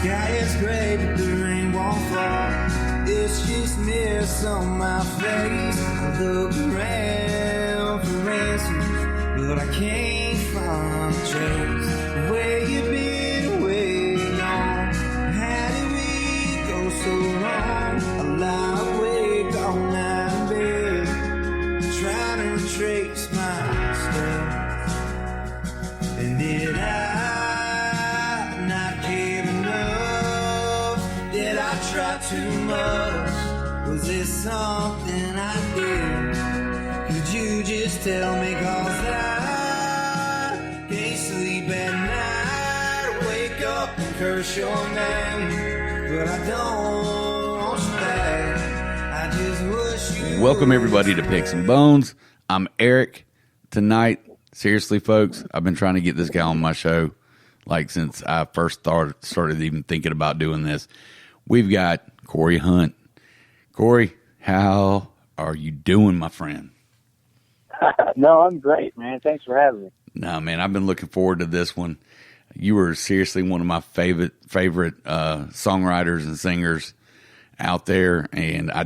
sky is gray, but the rain won't fall. It's just mist on my face. I look around for answers, but I can't find a trace. Where you been, where you gone? How did we go so wrong? I lie awake all night in bed, trying to retrace my steps. And did I not give enough? Did I try too much? Was it something I did? Could you just tell me, 'cause I can't sleep at night, wake up and curse your name, but I don't want you back. I just wish you. Welcome everybody to Picksandbones. I'm Eric. Tonight, seriously folks, I've been trying to get this guy on my show like since I first started even thinking about doing this. We've got Corey Hunt. Corey, how are you doing, my friend? No, I'm great, man. Thanks for having me. No, man, I've been looking forward to this one. You were seriously one of my favorite songwriters and singers out there, and I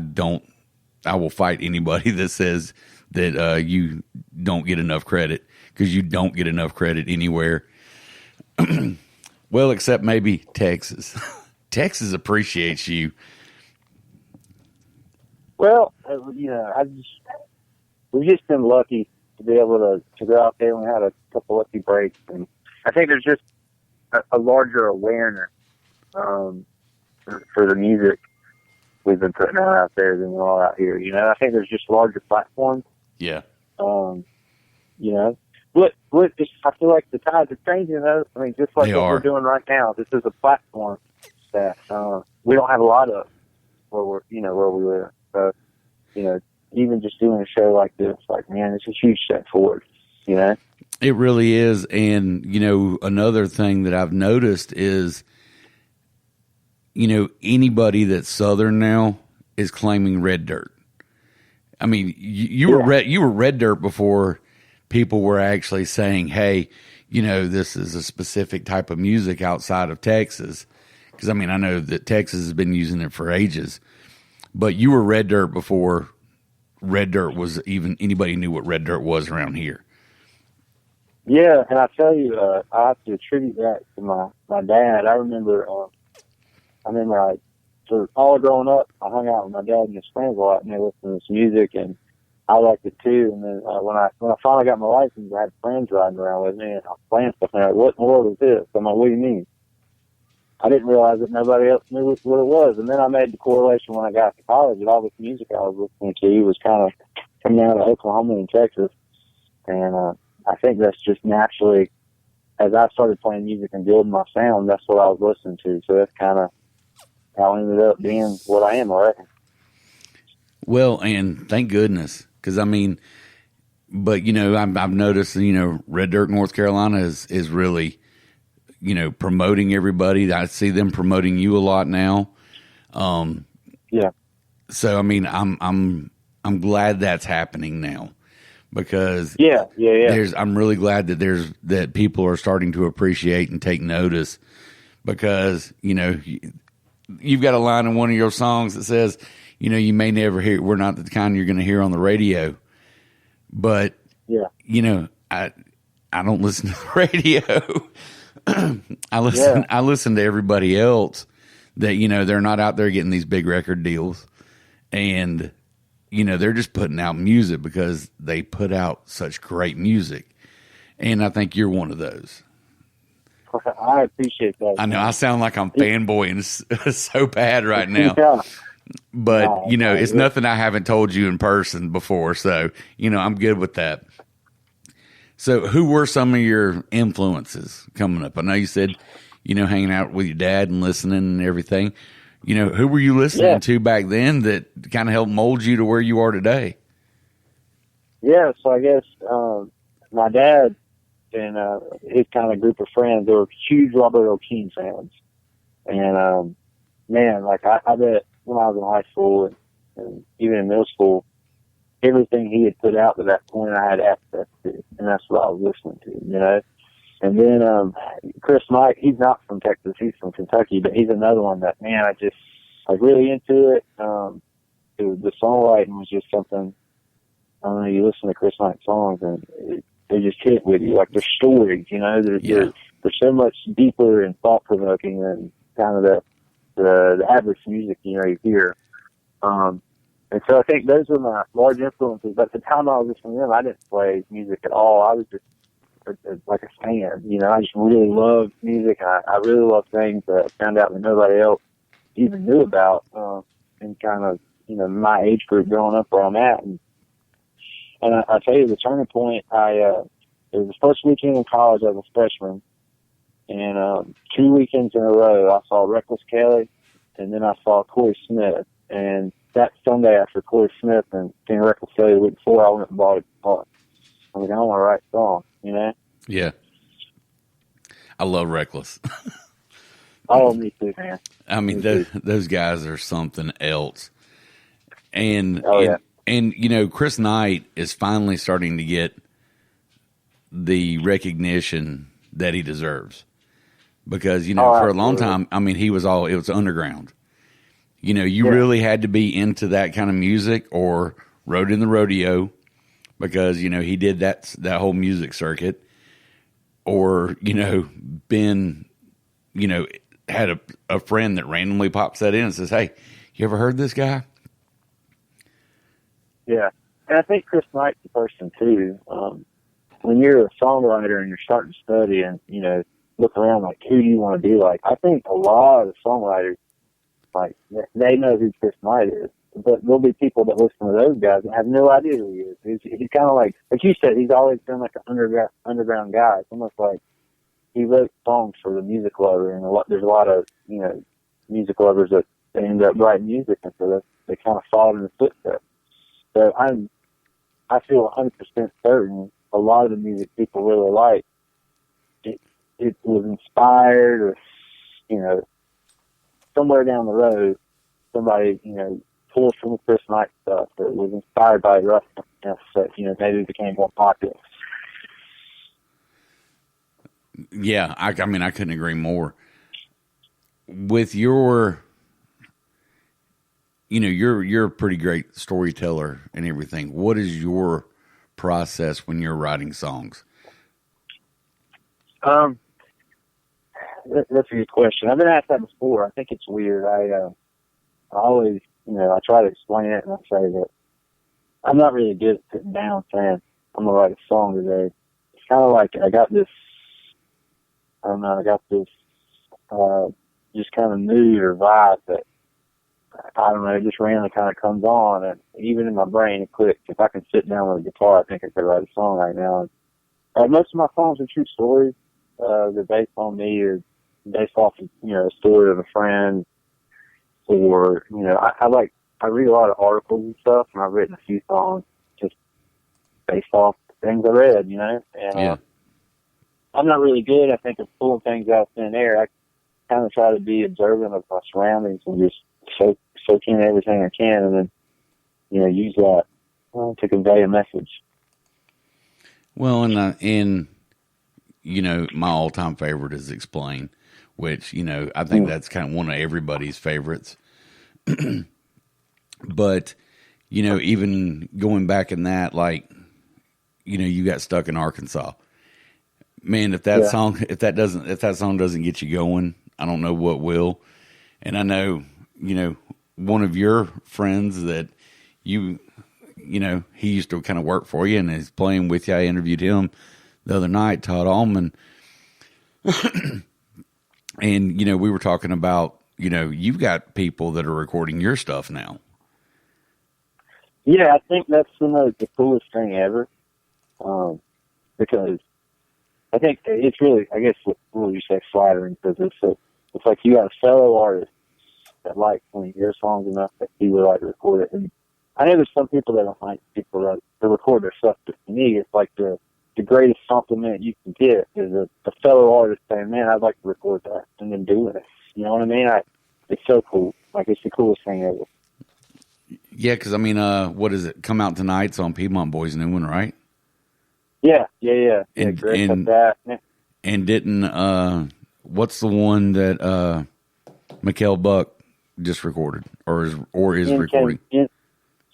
will fight anybody that says that you don't get enough credit, because you don't get enough credit anywhere. Well, except maybe Texas. Texas appreciates you. Well, we've just been lucky to be able to go out there. We had a couple lucky breaks, and I think there's just a larger awareness for the music we've been putting out there than we're all out here. You know, I think there's just larger platforms. Yeah. You know, but I feel like the tides are changing. Though. I mean, just like we're doing right now, this is a platform that we don't have a lot of where we live. So, you know, even just doing a show like this, like, man, it's a huge step forward. You know, it really is. And you know, another thing that I've noticed is, you know, anybody that's Southern now is claiming red dirt. I mean, you were red dirt before people were actually saying, hey, you know, this is a specific type of music outside of Texas. Because, I mean, I know that Texas has been using it for ages. But you were red dirt before red dirt was even anybody knew what red dirt was around here. Yeah, and I tell you, I have to attribute that to my dad. I remember for all growing up, I hung out with my dad and his friends a lot, and they listened to this music, and I liked it too. And then when I finally got my license, I had friends riding around with me, and I was playing stuff, and they're like, "What in the world is this?" I'm like, "What do you mean?" I didn't realize that nobody else knew what it was. And then I made the correlation when I got to college that all this music I was listening to was kind of coming out of Oklahoma and Texas. And I think that's just naturally, as I started playing music and building my sound, that's what I was listening to. So that's kind of how I ended up being what I am, I reckon. Well, and thank goodness, because I mean, but you know, I've noticed, you know, Red Dirt, North Carolina is really, you know, promoting everybody. I see them promoting you a lot now. Yeah. So I mean, I'm glad that's happening now, because yeah. I'm really glad that people are starting to appreciate and take notice, because you know, you've got a line in one of your songs that says, you know, you may never hear, we're not the kind you're going to hear on the radio, but yeah, you know, I don't listen to the radio. I listen to everybody else that, you know, they're not out there getting these big record deals, and you know, they're just putting out music because they put out such great music. And I think you're one of those. I appreciate that. I know I sound like I'm fanboying so bad right now. Yeah. But, you know, it's nothing I haven't told you in person before. So, you know, I'm good with that. So who were some of your influences coming up? I know you said, you know, hanging out with your dad and listening and everything. You know, who were you listening to back then that kind of helped mold you to where you are today? Yeah, so I guess my dad and his kind of group of friends, they were huge Robert O'Keefe fans. And, man, like I bet when I was in high school and even in middle school, everything he had put out to that point I had access to, and that's what I was listening to, you know. And then Chris Knight, he's not from Texas, he's from Kentucky, but he's another one that, man, I just like really into it. The songwriting was just something. I don't know. You listen to Chris Knight songs and they just hit with you. Like they're stories, you know. They're so much deeper and thought provoking than kind of the average music you hear. And so I think those were my large influences. But at the time I was listening to them, I didn't play music at all. I was just like a fan, you know. I just really loved music. I really loved things that I found out that nobody else even knew about, and kind of, my age group growing up where I'm at. And I tell you, the turning point, it was the first weekend in college as a freshman, and 2 weekends in a row, I saw Reckless Kelly, and then I saw Corey Smith. And that Sunday after Corey Smith and seeing Reckless Kelly the week before, I went and bought a guitar. I was like, I want to write songs, you know? Yeah. I love Reckless. Oh, me too, man. I mean, those guys are something else. And, yeah. And Chris Knight is finally starting to get the recognition that he deserves. Because, for a long time, I mean, it was underground. You really had to be into that kind of music or rode in the rodeo because, he did that whole music circuit, or, been, had a friend that randomly pops that in and says, hey, you ever heard this guy? Yeah. And I think Chris Knight's the person too. When you're a songwriter and you're starting to study and, look around like, who do you want to be like? I think a lot of the songwriters, like, they know who Chris Knight is. But there'll be people that listen to those guys and have no idea who he is. He's kind of like you said, he's always been like an underground guy. It's almost like he wrote songs for the music lover, and there's a lot of, music lovers that they end up writing music, and so they kind of followed in the footsteps. So I feel 100% certain a lot of the music people really like, it was inspired, or, somewhere down the road, somebody, pulled from the Chris Knight stuff, or was inspired by Russ, that, maybe became more popular. Yeah, I mean, I couldn't agree more. With your, you're a pretty great storyteller and everything. What is your process when you're writing songs? That's a good question. I've been asked that before. I think it's weird. I always, I try to explain it, and I say that I'm not really good at sitting down saying, I'm going to write a song today. It's kind of like I got this just kind of mood or vibe that, I don't know, it just randomly kind of comes on, and even in my brain it clicks. If I can sit down with a guitar, I think I could write a song right now. And, most of my songs are true stories. They're based on me, or based off of, a story of a friend, or, I read a lot of articles and stuff, and I've written a few songs just based off things I read, and yeah. I'm not really good, I think, at pulling things out of thin air. I kind of try to be observant of my surroundings and just soak in everything I can, and then, use that to convey a message. Well, and my all-time favorite is Explain, which, I think that's kind of one of everybody's favorites. But, even going back in that, like, you got Stuck in Arkansas. Man, if that song doesn't get you going, I don't know what will. And I know, one of your friends that he used to kind of work for you and is playing with you. I interviewed him the other night, Todd Allman. And, we were talking about, you've got people that are recording your stuff now. Yeah, I think that's the coolest thing ever. Because I think it's really, I guess, what would you say, flattering, because it's like you got a fellow artist that likes one of your songs enough that he would like to record it. And I know there's some people that don't like people to record their stuff, but to me, it's like the greatest compliment you can get is a fellow artist saying, man, I'd like to record that, and then doing it. You know what I mean? It's so cool. Like, it's the coolest thing ever. Yeah, because, I mean, what is it? Come Out Tonight's on Piedmont Boys' new one, right? Yeah. Greg put that. And didn't what's the one that Mikael Buck just recorded or is recording?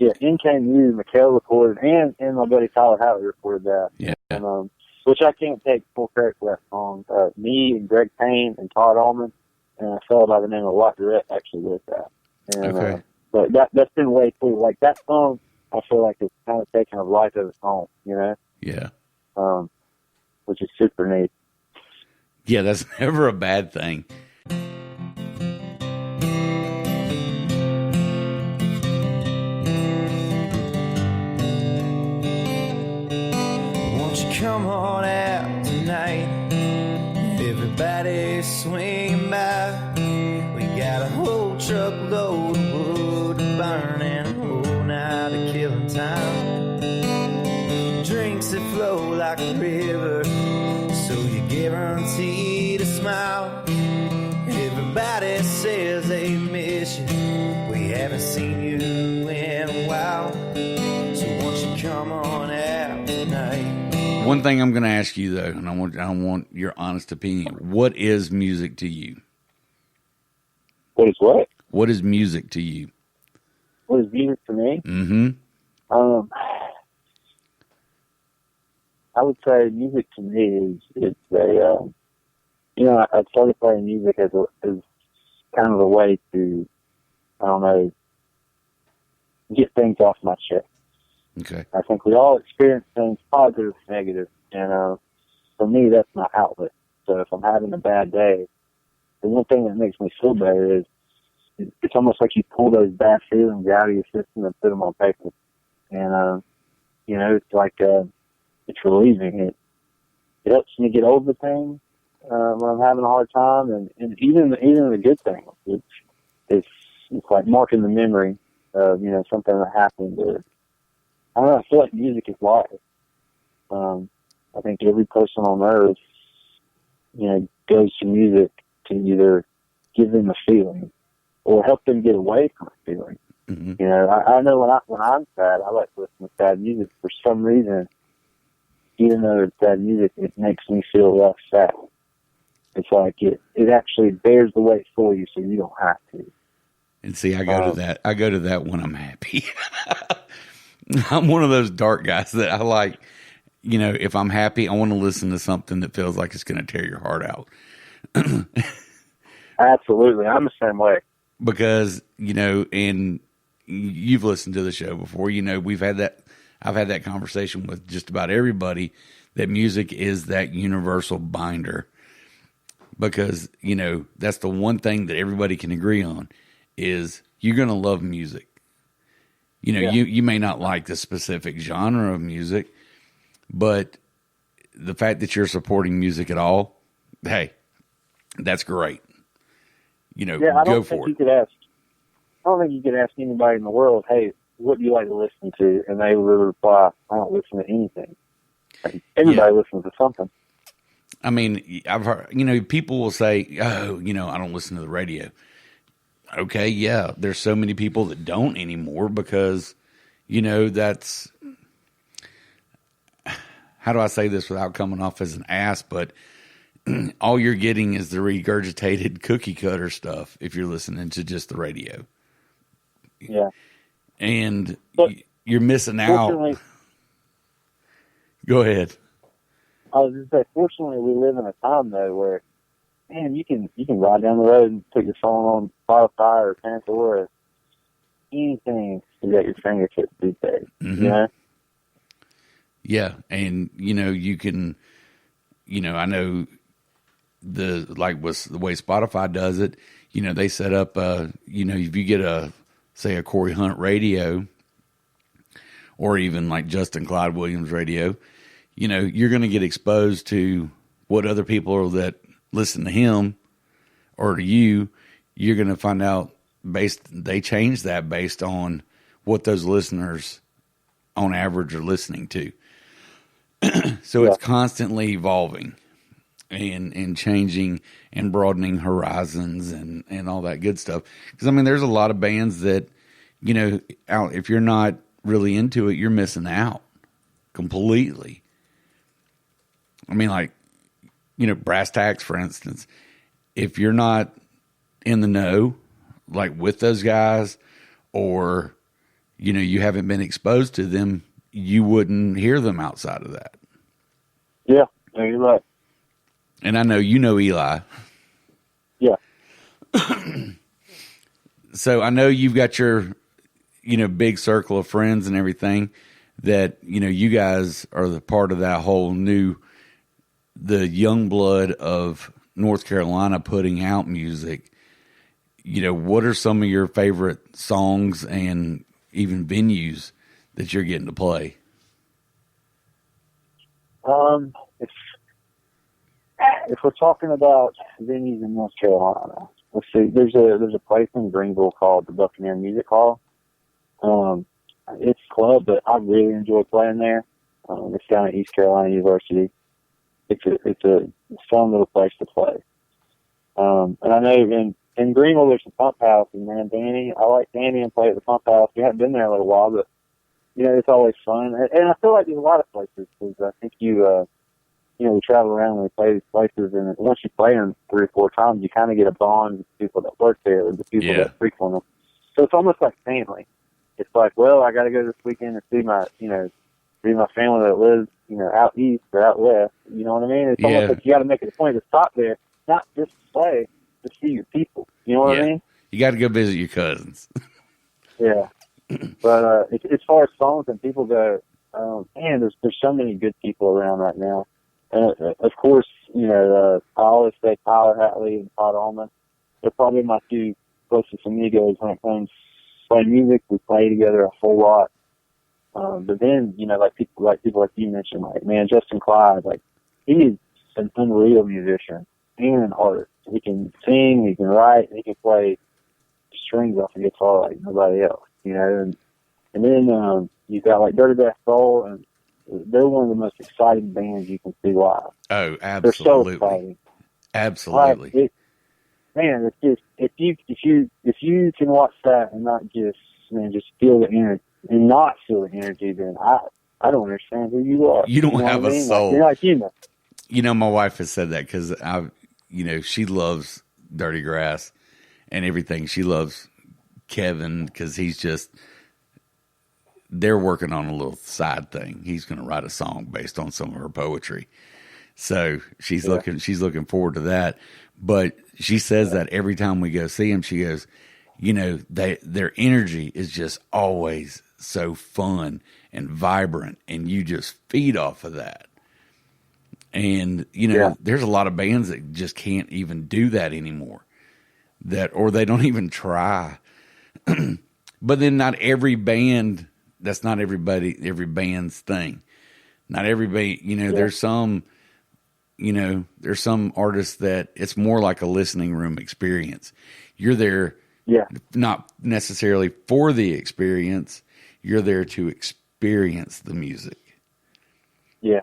NKMU, Mikael recorded, and my buddy Tyler Howard recorded that. Yeah. And, which I can't take full credit for that song. Me and Greg Payne and Todd Allman and a fellow by the name of Watt Durrett actually wrote that. And, Okay. But that's been way cool. Like that song, I feel like it's kind of taken a life of its own, you know? Yeah. Which is super neat. Yeah, that's never a bad thing. Won't you come on out tonight? Everybody's swinging by. We got a whole truckload of wood to burn and a whole night of killing time. Drinks that flow like a river, so you're guaranteed a smile. Everybody says they miss you. We haven't seen you in a while. So won't you come on out tonight? One thing I'm going to ask you though, and I want your honest opinion. What is music to you? What is what? What is music to you? What is music to me? Mm-hmm. I would say music to me is a, I started playing music as kind of a way to, I don't know, get things off my chest. Okay. I think we all experience things, positive, negative, and for me, that's my outlet. So if I'm having a bad day, the one thing that makes me feel better is it's almost like you pull those bad feelings out of your system and put them on paper. And, it's like, it's relieving. It helps me get over things when I'm having a hard time, and even the good things. It's like marking the memory of, something that happened. I don't know, I feel like music is life. I think every person on earth, goes to music to either give them a feeling or help them get away from a feeling. Mm-hmm. I know when I'm sad, I like to listen to sad music. For some reason, even though it's sad music, it makes me feel less sad. It's like it actually bears the weight for you, so you don't have to. And see, I go to that. I go to that when I'm happy. I'm one of those dark guys that I like. If I'm happy, I want to listen to something that feels like it's going to tear your heart out. Absolutely, I'm the same way. Because and you've listened to the show before. We've had that. I've had that conversation with just about everybody that music is that universal binder. Because that's the one thing that everybody can agree on is you're going to love music. You may not like the specific genre of music, but the fact that you're supporting music at all, hey, that's great. Go for it. I don't think you could ask anybody in the world, hey, what do you like to listen to? And they would reply, I don't listen to anything. Everybody listens to something. I mean, I've heard, people will say, oh, I don't listen to the radio. Okay, yeah, there's so many people that don't anymore because, that's, how do I say this without coming off as an ass, but all you're getting is the regurgitated cookie cutter stuff if you're listening to just the radio. Yeah. And you're missing out. Go ahead. I was just saying, fortunately, we live in a time though where, man, you can ride down the road and put your phone on Spotify or Pandora or anything is at your fingertips these days. Mm-hmm. Yeah, and you can, I know the way Spotify does it. They set up, if you get a Corey Hunt radio, or even like Justin Clyde Williams radio, you're going to get exposed to what other people that listen to him or to you. You're going to find out they change that based on what those listeners on average are listening to. So it's constantly evolving and changing and broadening horizons and all that good stuff. Because, there's a lot of bands that, if you're not really into it, you're missing out completely. Like Brass Tacks, for instance, if you're not in the know, like with those guys, or, you haven't been exposed to them, you wouldn't hear them outside of that. Yeah, no, you're right. And I know you know Eli. Yeah. So I know you've got your, big circle of friends and everything that, you guys are the part of that whole the young blood of North Carolina putting out music. What are some of your favorite songs and even venues that you're getting to play? If we're talking about venues in North Carolina, let's see. There's a place in Greenville called the Buccaneer Music Hall. It's a club, but I really enjoy playing there. It's down at East Carolina University. It's a fun little place to play. And I know in Greenville there's a pump house, and man, I like Danny and play at the pump house. We haven't been there in a little while, but it's always fun. And I feel like there's a lot of places, because I think we travel around and we play these places, and once you play them 3 or 4 times, you kind of get a bond with the people that work there, or the people that frequent them. So it's almost like family. It's like, well, I got to go this weekend and see my family that lives, out east or out west. You know what I mean? It's almost like you got to make it a point to stop there, not just to play, to see your people. You know what I mean? You got to go visit your cousins. Yeah. But as far as songs and people go, man, there's so many good people around right now. Of course, I always say Tyler Hatley and Todd Allman. They're probably my 2 closest amigos when it comes to playing music. We play together a whole lot. But then, like people like you mentioned, like, man, Justin Clyde, like, he is an unreal musician and an artist. He can sing, he can write, and he can play strings off a guitar like nobody else, And then you've got like Dirty Bass Soul, and they're one of the most exciting bands you can see live. Oh, absolutely. They're so exciting. Absolutely. Man, it's just if you can watch that and not just feel the energy and not feel the energy, then I don't understand who you are. You don't have a soul. You're not human. My wife has said that because she loves Dirty Grass and everything. She loves Kevin because they're working on a little side thing. He's going to write a song based on some of her poetry. So she's looking forward to that. But she says that every time we go see him, she goes, their energy is just always so fun and vibrant, and you just feed off of that. And, there's a lot of bands that just can't even do that anymore, or they don't even try. But then not every band, that's not every band's thing. Not everybody, there's some artists that it's more like a listening room experience. You're there, not necessarily for the experience. You're there to experience the music. Yeah.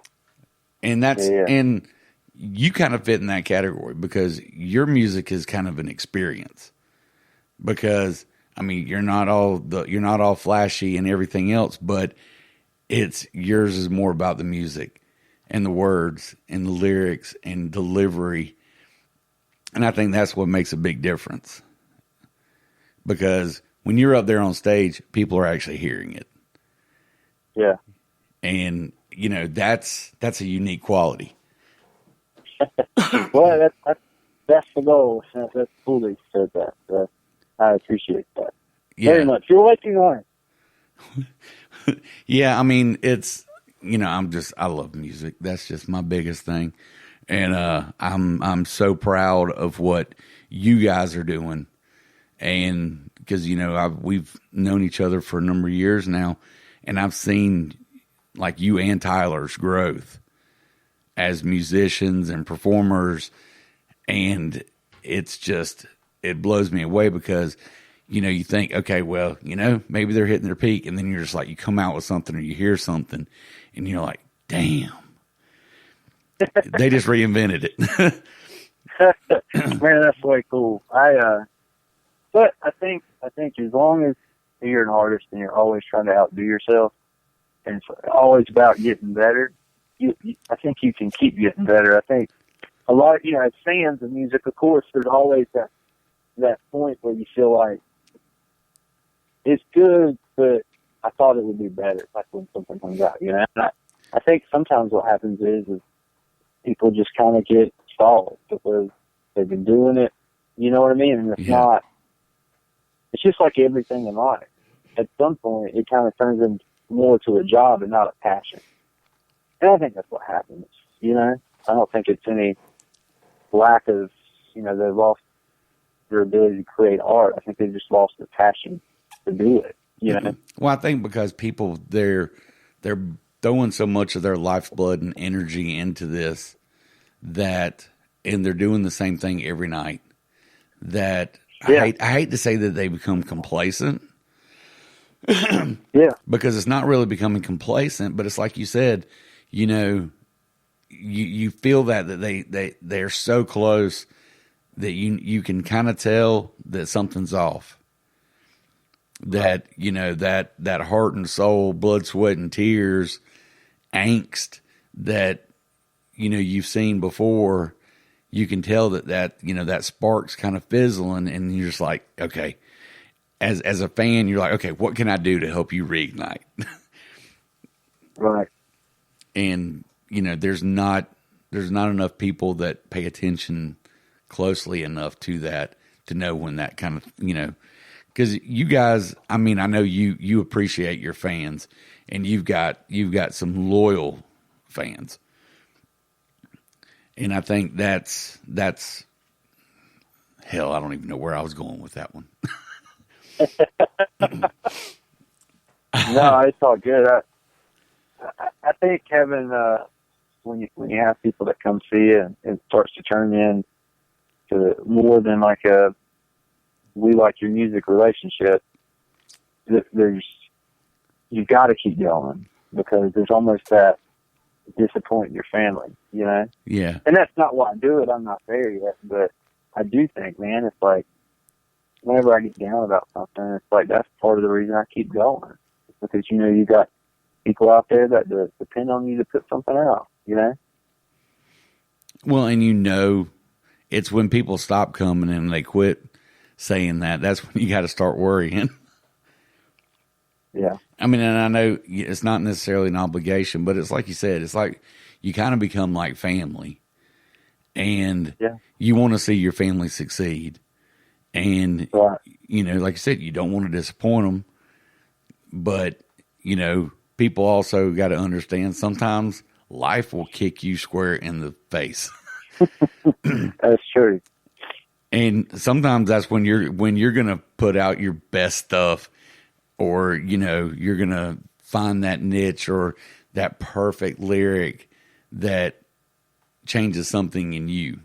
And and you kind of fit in that category because your music is kind of an experience. Because you're not all flashy and everything else, but yours is more about the music and the words and the lyrics and delivery. And I think that's what makes a big difference. Because when you're up there on stage, people are actually hearing it. Yeah. And, that's a unique quality. Well, that's the goal. That's cool that you said that. I appreciate that very much. You're working on it. Yeah, it's, I love music. That's just my biggest thing. And I'm so proud of what you guys are doing. And because, we've known each other for a number of years now, and I've seen like you and Tyler's growth as musicians and performers. And it's just, it blows me away because, you think, okay, well, maybe they're hitting their peak. And then you're just like, you come out with something or you hear something and you're like, damn, they just reinvented it. Man, that's way cool. But I think as long as you're an artist and you're always trying to outdo yourself and it's always about getting better, I think you can keep getting better. I think a lot, as fans of music, of course, there's always that point where you feel like it's good, but I thought it would be better, like when something comes out, And I think sometimes what happens is people just kind of get stalled because they've been doing it, you know what I mean? And it's just like everything in life. At some point, it kind of turns into more to a job and not a passion. And I think that's what happens, I don't think it's any lack of, they've lost their ability to create art. I think they've just lost the passion to do it, Well, I think because people, they're throwing so much of their lifeblood and energy into this and they're doing the same thing every night, that I hate to say that they become complacent. Yeah. Because it's not really becoming complacent, but it's like you said, you feel that they're so close that you can kind of tell that something's off. That, that heart and soul, blood, sweat, and tears, angst that, you've seen before, you can tell that spark's kind of fizzling, and you're just like, okay, as a fan, you're like, okay, what can I do to help you reignite? Right. And, there's not enough people that pay attention closely enough to that to know when that kind of, because you guys, I know you appreciate your fans, and you've got some loyal fans. And I think that's hell, I don't even know where I was going with that one. No, it's all good. I think having when you have people that come see you and it starts to turn into more than like a we like your music relationship, you've got to keep going, because there's almost that disappointing your family, Yeah. And that's not why I do it. I'm not there yet, but I do think, man, it's like whenever I get down about something, it's like that's part of the reason I keep going. It's because you got people out there that depend on you to put something out. Well, and it's when people stop coming and they quit saying that's when you got to start worrying. Yeah. And I know it's not necessarily an obligation, but it's like you said, it's like you kind of become like family, and you want to see your family succeed. And, right. Like you said, you don't want to disappoint them, but, people also got to understand sometimes life will kick you square in the face. That's true. And sometimes that's when you're going to put out your best stuff, or, you're going to find that niche or that perfect lyric that changes something in you.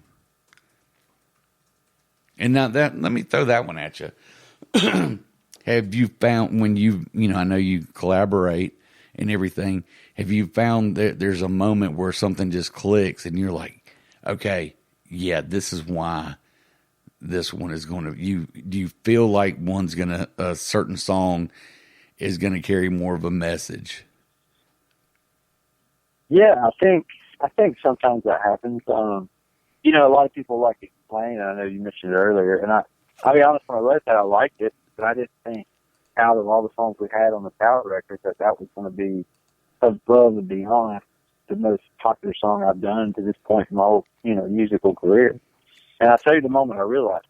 And now let me throw that one at you. Have you found when I know you collaborate and everything, have you found that there's a moment where something just clicks and you're like, okay, yeah, this is why this one is going to, do you feel like a certain song is going to carry more of a message? Yeah, I think sometimes that happens. A lot of people like to complain. I know you mentioned it earlier, and I'll be honest, when I wrote that, I liked it, but I didn't think out of all the songs we had on the Power record that was going to be above and beyond the most popular song I've done to this point in my whole, musical career. And I'll tell you the moment I realized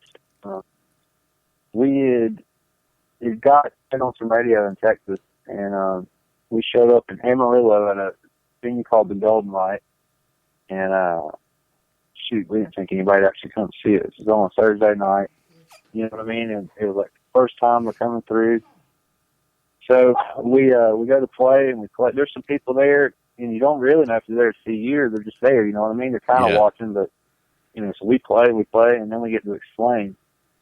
it got on some radio in Texas, and we showed up in Amarillo at a venue called the Golden Light, and we didn't think anybody would actually come see us. It was on a Thursday night, you know what I mean? And it was like the first time we're coming through. So we go to play, and we play. There's some people there, and you don't really know if they're there to see you or they're just there, you know what I mean? They're kind of watching, but, so we play, and then we get to explain.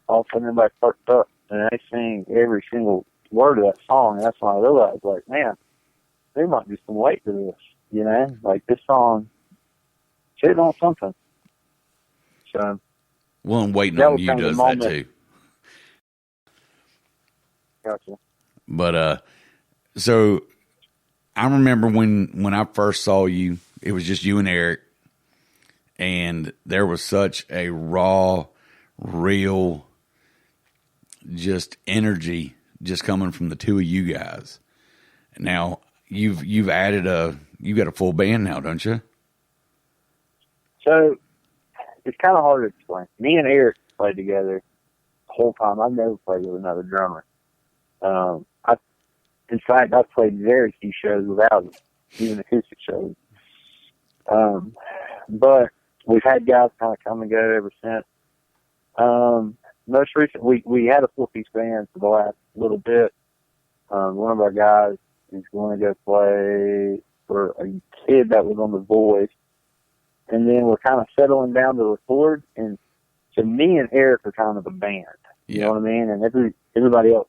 All of a sudden, everybody perked up, and they sing every single word of that song, and that's when I realized, like, man, there might be some weight to this, Like, this song sitting on something. So, well, and waiting on you does that too. Gotcha. But so I remember when I first saw you, it was just you and Eric, and there was such a raw, real, just energy just coming from the two of you guys. Now you've added you got a full band now, don't you? So it's kind of hard to explain. Me and Eric played together the whole time. I've never played with another drummer. In fact, I've played very few shows without him, even acoustic shows. But we've had guys kind of come and go ever since. Most recently, we had a full-piece band for the last little bit. One of our guys is going to go play for a kid that was on The Voice. And then we're kind of settling down to record. And so me and Eric are kind of a band. You know what I mean? And everybody else,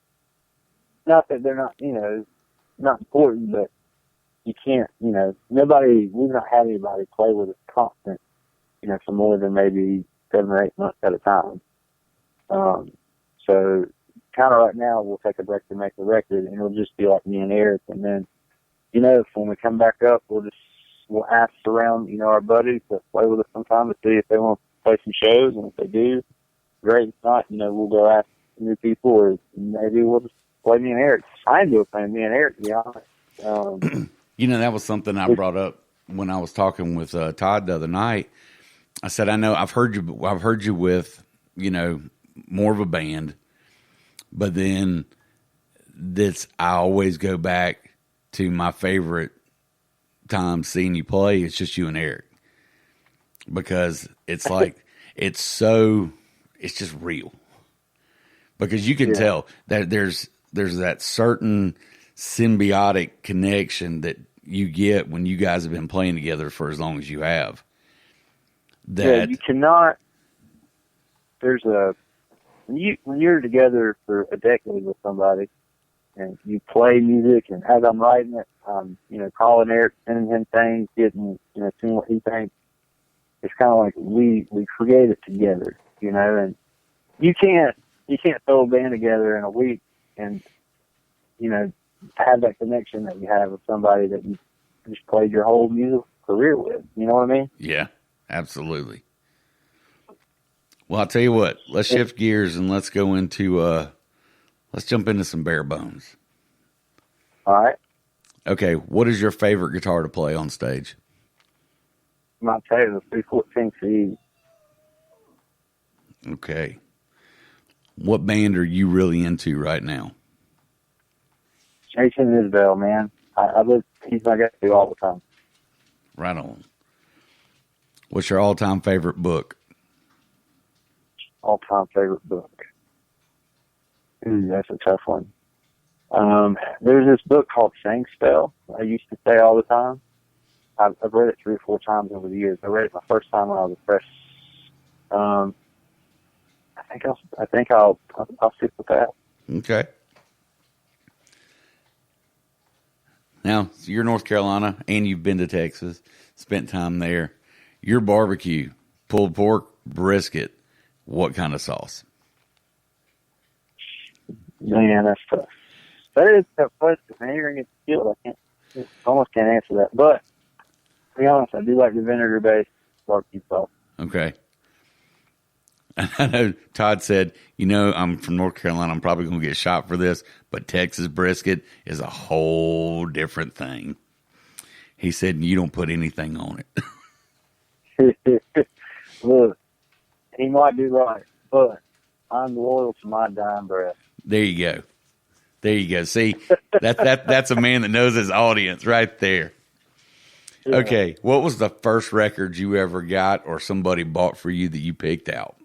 not that they're not, not important, but you can't, we've not had anybody play with us constant, for more than maybe 7 or 8 months at a time. So kind of right now we'll take a break to make the record, and it'll just be like me and Eric. And then, when we come back up, we'll ask around, our buddies to play with us sometime to see if they want to play some shows, and if they do, great. If not, we'll go ask new people, or maybe we'll just play me and Eric. I enjoy playing me and Eric, to be honest. That was something I brought up when I was talking with Todd the other night. I said, I know I've heard you with, more of a band, but then I always go back to my favorite time seeing you play. It's just you and Eric, because it's like, it's just real, because you can tell that there's that certain symbiotic connection that you get when you guys have been playing together for as long as you have. That you cannot. When you're together for a decade with somebody, and you play music, and as I'm writing it, calling Eric, sending him things, getting, seeing what he thinks. It's kind of like we create it together, and you can't throw a band together in a week and, have that connection that you have with somebody that you just played your whole music career with. You know what I mean? Yeah, absolutely. Well, I'll tell you what, let's shift gears and let's go into, let's jump into some bare bones. All right. Okay. What is your favorite guitar to play on stage? My favorite, 314 CD. Okay. What band are you really into right now? Jason Isbell, man. He's my guy all the time. Right on. What's your all-time favorite book? All-time favorite book. Ooh, that's a tough one. There's this book called Sing Spell. I used to say all the time. I've read it 3 or 4 times over the years. I read it my first time when I was a freshman. I think I'll stick with that. Okay. Now, so you're North Carolina, and you've been to Texas, spent time there. Your barbecue, pulled pork, brisket, what kind of sauce? Man, that's tough. That is a tough question, man. You're going to get killed. I almost can't answer that. But, to be honest, I do like the vinegar-based barbecue sauce. Okay. I know Todd said, I'm from North Carolina. I'm probably going to get shot for this, but Texas brisket is a whole different thing. He said, you don't put anything on it. Look, he might be right, but I'm loyal to my dying breath. There you go. See, that's a man that knows his audience right there. Yeah. Okay. What was the first record you ever got or somebody bought for you that you picked out?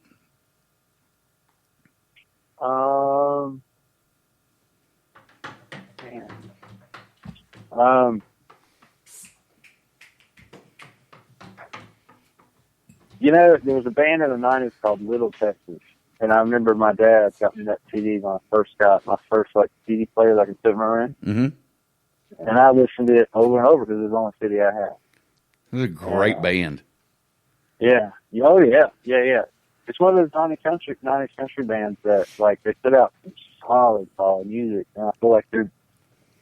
There was a band in the 90s called Little Texas, and I remember my dad got me that CD when I first got my first CD player that I could put in my room. Mm-hmm. And I listened to it over and over because it was the only CD I had. It was a great band. Yeah. Oh, yeah. Yeah. It's one of those 90s country bands that, they put out some solid music, and I feel like they're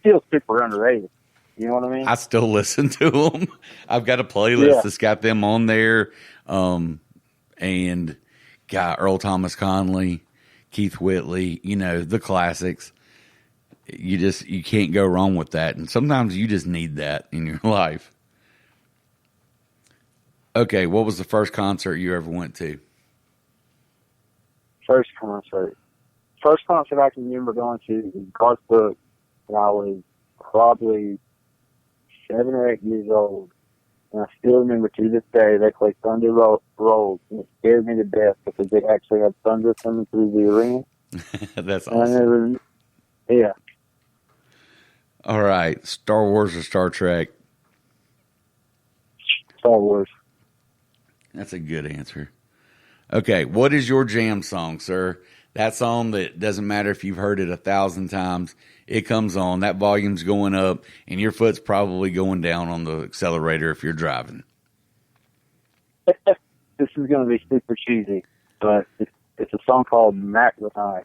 still super underrated. You know what I mean? I still listen to them. I've got a playlist that's got them on there. And got Earl Thomas Conley, Keith Whitley, the classics. You can't go wrong with that. And sometimes you just need that in your life. Okay, what was the first concert you ever went to? First concert I can remember going to was Garth Brooks when I was probably 7 or 8 years old. And I still remember to this day they played Thunder Rolls, and it scared me to death because they actually had thunder coming through the arena. That's awesome. Yeah. All right, Star Wars or Star Trek? Star Wars. That's a good answer. Okay, what is your jam song, sir? That song that doesn't matter if you've heard it 1,000 times, it comes on, that volume's going up, and your foot's probably going down on the accelerator if you're driving. This is going to be super cheesy, but it's a song called Mac the Knife.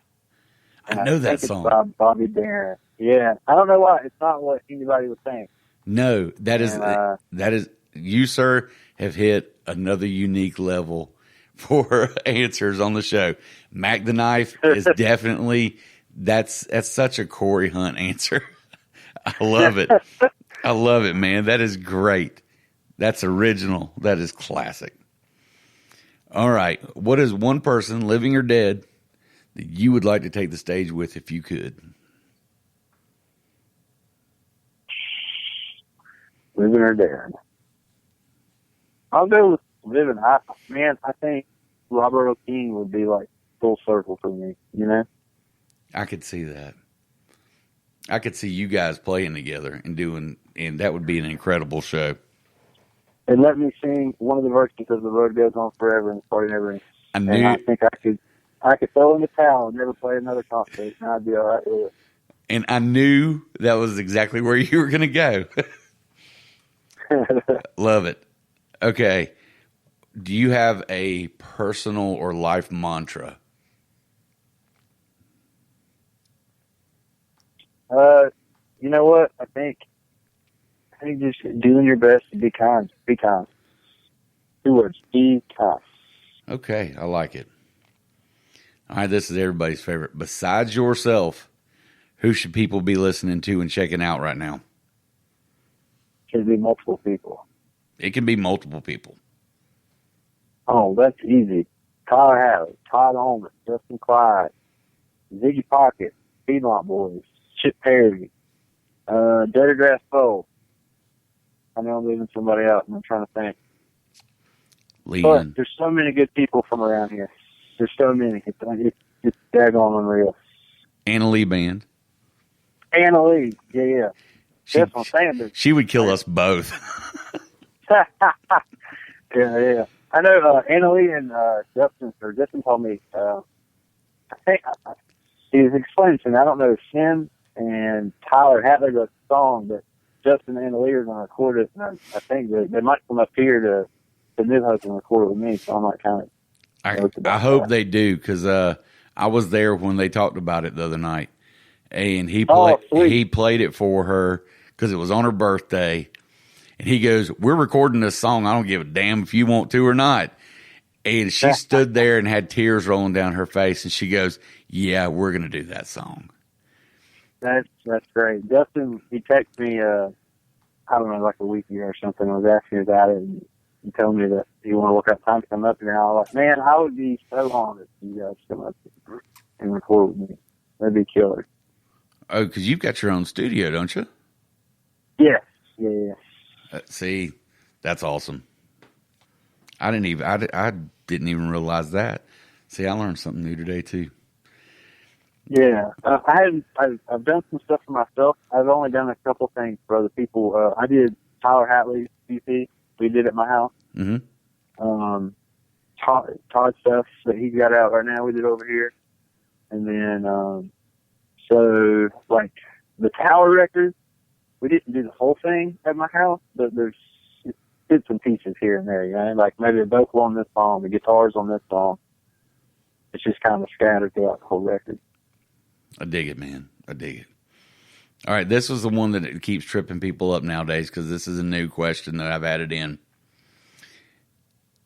I know that song. It's by Bobby Darin. Yeah, I don't know why. It's not what anybody would think. No, that is you, sir, have hit another unique level for answers on the show. Mac the Knife is definitely that's such a Corey Hunt answer. I love it. I love it, man. That is great. That's original. That is classic. All right. What is one person, living or dead, that you would like to take the stage with if you could? Living or dead? I'll go with living. I think Robert O'King would be like full circle for me, I could see that. I could see you guys playing together and that would be an incredible show. And let me sing one of the verses of The Road Goes On Forever and the Party Never Ends. I think I could throw in the towel and never play another concert, and I'd be all right with it. And I knew that was exactly where you were going to go. Love it. Okay. Do you have a personal or life mantra? You know what? I think just doing your best to be kind. Be kind. 2 words. Be kind. Okay, I like it. All right, this is everybody's favorite. Besides yourself, who should people be listening to and checking out right now? Should be multiple people. It can be multiple people. Oh, that's easy. Tyler Halley, Todd Holman, Justin Clyde, Ziggy Pocket, Piedmont Boys, Chip Perry, Dirty Grass Bowl. I know I'm leaving somebody out, and I'm trying to think. But there's so many good people from around here. There's so many. It's daggone unreal. Anna Lee Band. Anna Lee, yeah. That's what I'm saying. She would kill us both. Yeah. I know Anna Lee and Justin told me, I think he was explaining to me, I don't know if Sim and Tyler Hatley wrote the song, but Justin and Anna Lee are going to record it. And I think that they might come up here to Midhurst and record it with me, so I might kind of. I hope they do, because I was there when they talked about it the other night, and he played it for her because it was on her birthday, and he goes, "We're recording this song. I don't give a damn if you want to or not." And she stood there and had tears rolling down her face, and she goes, "Yeah, we're going to do that song." That's great. Justin, he texted me, I don't know, like a week ago or something. I was asking about it, and he told me that he wanted to work out time to come up here. And I was like, man, I would be so honored if you guys come up here and record with me. That'd be killer. Oh, because you've got your own studio, don't you? Yes. Yeah. See, that's awesome. I didn't even realize that. See, I learned something new today too. Yeah, I've done some stuff for myself. I've only done a couple things for other people. I did Tyler Hatley's EP. We did at my house. Mm-hmm. Todd stuff that he's got out right now, we did over here. And then, so like the Tower record, we didn't do the whole thing at my house, but there's bits and pieces here and there, you know, like maybe the vocal on this song, the guitars on this song. It's just kind of scattered throughout the whole record. I dig it, man. I dig it. All right, this was the one that keeps tripping people up nowadays because this is a new question that I've added in.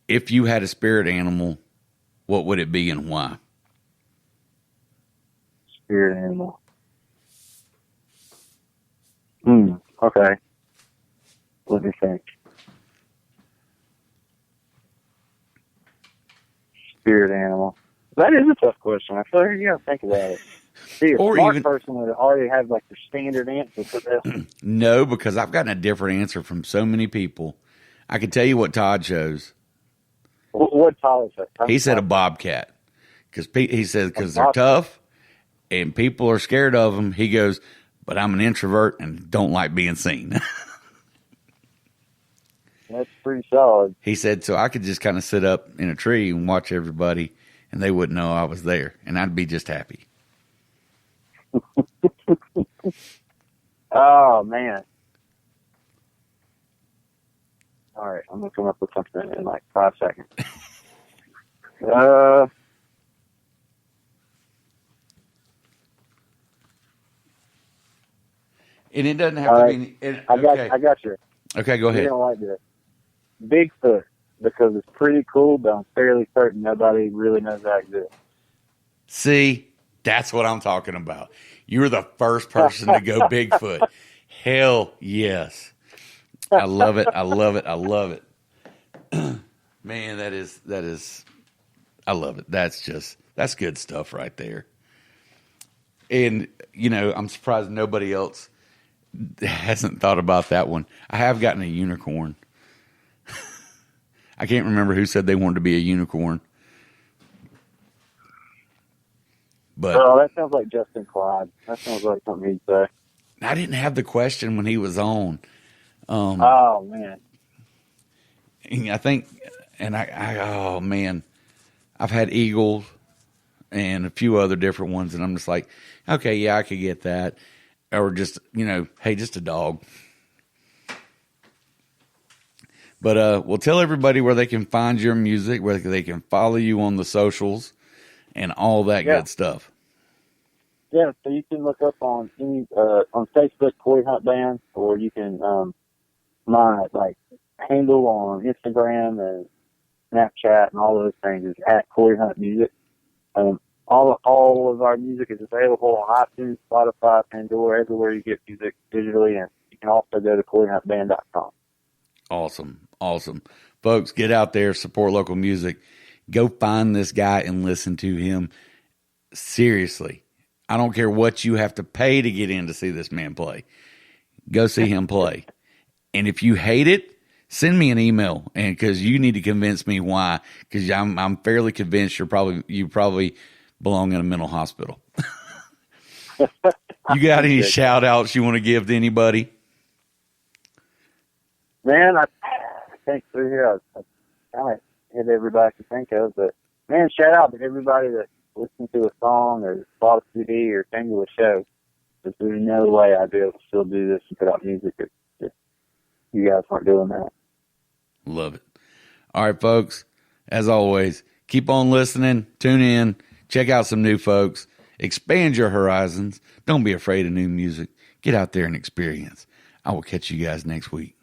If you had a spirit animal, what would it be and why? Spirit animal. Okay. Let me think. Spirit animal. That is a tough question. I feel like you gotta think about it. See, a smart person would already have like the standard answer for this. No, because I've gotten a different answer from so many people. I can tell you what Todd chose. What Todd said? He said a bobcat. He said because they're tough and people are scared of them. He goes, but I'm an introvert and don't like being seen. That's pretty solid. He said, so I could just kind of sit up in a tree and watch everybody and they wouldn't know I was there. And I'd be just happy. Oh, man. All right, I'm going to come up with something in like 5 seconds. And it doesn't have to be... I got you. Okay, go ahead. You don't like this. Bigfoot, because it's pretty cool, but I'm fairly certain nobody really knows that exists. See, that's what I'm talking about. You were the first person to go Bigfoot. Hell yes. I love it. I love it. I love it. Man, that is, I love it. That's good stuff right there. And, I'm surprised nobody else hasn't thought about that one. I have gotten a unicorn. I can't remember who said they wanted to be a unicorn. But that sounds like Justin Clyde. That sounds like something he'd say. I didn't have the question when he was on. Oh, man. I think, oh, man, I've had eagles and a few other different ones, and I'm just like, okay, yeah, I could get that. Or just, hey, just a dog. But we'll tell everybody where they can find your music, where they can follow you on the socials, and all that good stuff. Yeah, so you can look up on on Facebook, Corey Hunt Band, or you can my handle on Instagram and Snapchat and all those things is at Corey Hunt Music. All of our music is available on iTunes, Spotify, Pandora, everywhere you get music digitally, and you can also go to CoreyHuntBand.com. Awesome. Folks, get out there, support local music. Go find this guy and listen to him. Seriously. I don't care what you have to pay to get in to see this man play. Go see him play. And if you hate it, send me an email, and because you need to convince me why. Because I'm fairly convinced you probably belong in a mental hospital. You got any shout outs you want to give to anybody? Man, I think through here I kind of hit everybody I can think of, but man, shout out to everybody that listened to a song or bought a CD or came to a show. Because there's no way I'd be able to still do this and put out music if you guys weren't doing that. Love it. All right, folks, as always, keep on listening, tune in, check out some new folks, expand your horizons. Don't be afraid of new music. Get out there and experience. I will catch you guys next week.